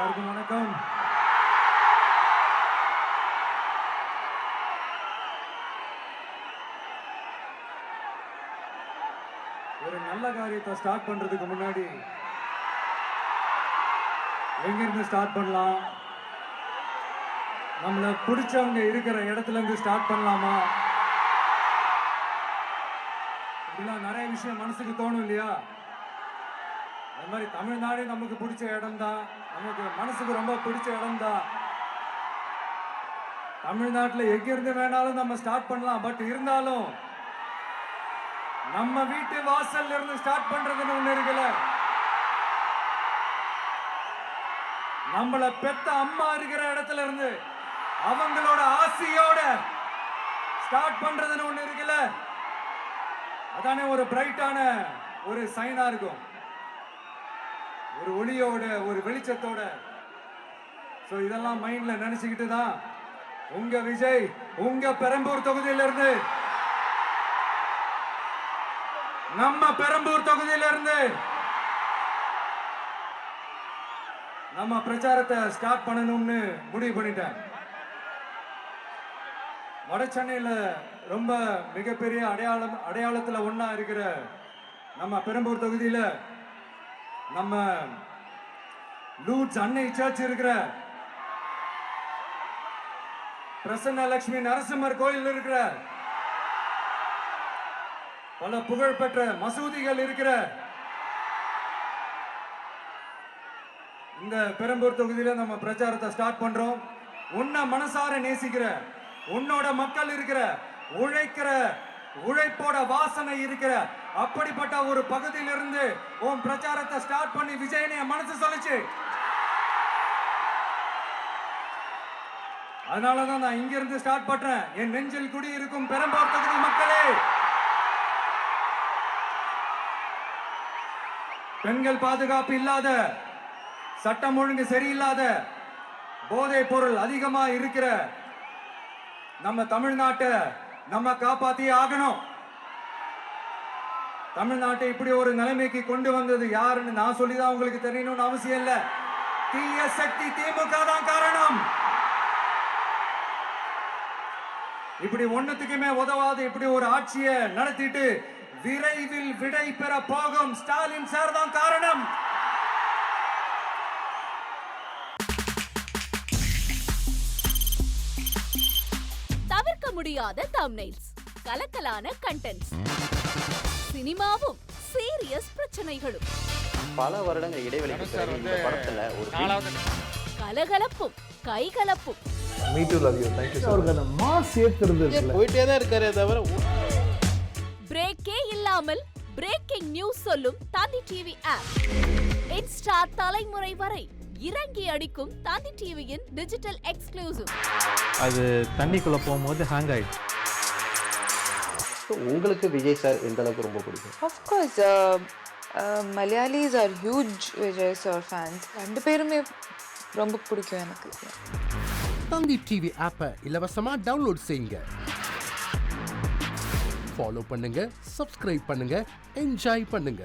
எல்லாருக்கும் வணக்கம். ஒரு நல்ல காரியத்தை ஸ்டார்ட் பண்றதுக்கு முன்னாடி எங்கிருந்து ஸ்டார்ட் பண்ணலாம், நம்மள பிடிச்சவங்க இருக்கிற இடத்துல இருந்து ஸ்டார்ட் பண்ணலாமா, இப்படிலாம் நிறைய விஷயம் மனசுக்கு தோணும் இல்லையா? அது மாதிரி தமிழ்நாடு நமக்கு பிடிச்ச இடம் தான், நமக்கு மனசுக்கு ரொம்ப பிடிச்ச இடம் தான். தமிழ்நாட்டில் எங்கிருந்து வேணாலும் நம்ம ஸ்டார்ட் பண்ணலாம். பட் இருந்தாலும் நம்ம வீட்டு வாசல்ல இருந்து ஸ்டார்ட் பண்றதுன்னு ஒண்ணு இருக்குல்ல. நம்மள பெத்த அம்மா இருக்கிற இடத்துல இருந்து அவங்களோட ஆசையோட ஸ்டார்ட் பண்றதுன்னு ஒண்ணு இருக்குல்ல. அதானே ஒரு பிரைட்டான ஒரு சைனா இருக்கும், ஒரு ஒளியோட, ஒரு வெளிச்சத்தோட. சோ இதெல்லாம் மைண்ட்ல நினைச்சுக்கிட்டு தான் உங்க விஜய் உங்க பெரம்பூர் தொகுதியிலிருந்து, நம்ம பெரம்பூர் தொகுதியிலிருந்து நம்ம பிரச்சாரத்தை ஸ்டார்ட் பண்ணணும்னு முடிவு பண்ணிட்டேன். வட சென்னையில ரொம்ப மிகப்பெரிய அடையாளத்துல ஒண்ணா இருக்கிற நம்ம பெரம்பூர் தொகுதியில நம்ம லூட்ஸ் அன்னை சர்ச் இருக்கிற பிரசன்ன லட்சுமி நரசிம்மர் கோயில் இருக்கிற பல புகழ்பெற்ற மசூதிகள் இருக்கிற இந்த பெரம்பூர் தொகுதியில நம்ம பிரச்சாரத்தை ஸ்டார்ட் பண்றோம். உன்னை மனசார நேசிக்கிற, உன்னோட மக்கள் இருக்கிற, உழைக்கிற, உழைப்போட வாசனை இருக்கிற அப்படிப்பட்ட ஒரு பகுதியிலிருந்து உன் பிரச்சாரத்தை ஸ்டார்ட் பண்ணி விஜயனை மனசு சொல்லுச்சு. அதனாலதான் நான் இங்க இருந்து ஸ்டார்ட் பண்றேன். என் நெஞ்சில் குடி இருக்கும் பெரம்பூர் தொகுதி மக்களே, பெண்கள் பாதுகாப்பு இல்லாத, சட்டம் ஒழுங்கு சரியில்லாத, போதைப் பொருள் அதிகமா இருக்கிற நம்ம தமிழ்நாட்டை நம்ம காப்பாத்தியே ஆகணும். தமிழ்நாட்டை இப்படி ஒரு நிலைமைக்கு கொண்டு வந்தது யாருன்னு நான் சொல்லிதான் உங்களுக்கு தெரியணும்னு அவசியம் இல்ல. தீய சக்தி திமுக தான் காரணம். இப்படி ஒண்ணுத்துக்குமே உதவாது இப்படி ஒரு ஆட்சியை நடத்திட்டு விரைவில் விடை பெற போகும் ஸ்டாலின் சார் தான் காரணம். தவிர்க்க முடியாத தம்ப்நெயில்ஸ், கலக்கலான கண்டென்ட்ஸ், சினிமாவும் சீரியஸ் பிரச்சனைகளும், பல வருடங்கள் இடைவெளிக்கு பிறகு இந்த படத்துல ஒரு கலகலப்பும் கைகலப்பும், போயிட்டே தான் இருக்காரே தவிர பிரேக்கே இல்லாமல் பிரேக்கிங் நியூஸ் சொல்லும் தந்தி டிவி ஆப். இன்ஸ்டா தலைமுறை வரை இறங்கி அடிக்கும் தந்தி டிவியின் டிஜிட்டல் எக்ஸ்க்ளூசிவ். அது தண்ணிக்குள்ள போகும்போது ஹேங் ஆயிடுச்சு. உங்களுக்கு விஜய் சார் எந்த அளவுக்கு ரொம்ப பிடிக்கும்? Of course, Malayalis are huge Vijay sir fans. ரெண்டு பேருமே ரொம்ப பிடிக்கும் எனக்கு. தந்தி டிவி ஆப்பை இலவசமா டவுன்லோட் செய்யுங்க, ஃபாலோ பண்ணுங்க, சப்ஸ்கிரைப் பண்ணுங்க, என்ஜாய் பண்ணுங்க.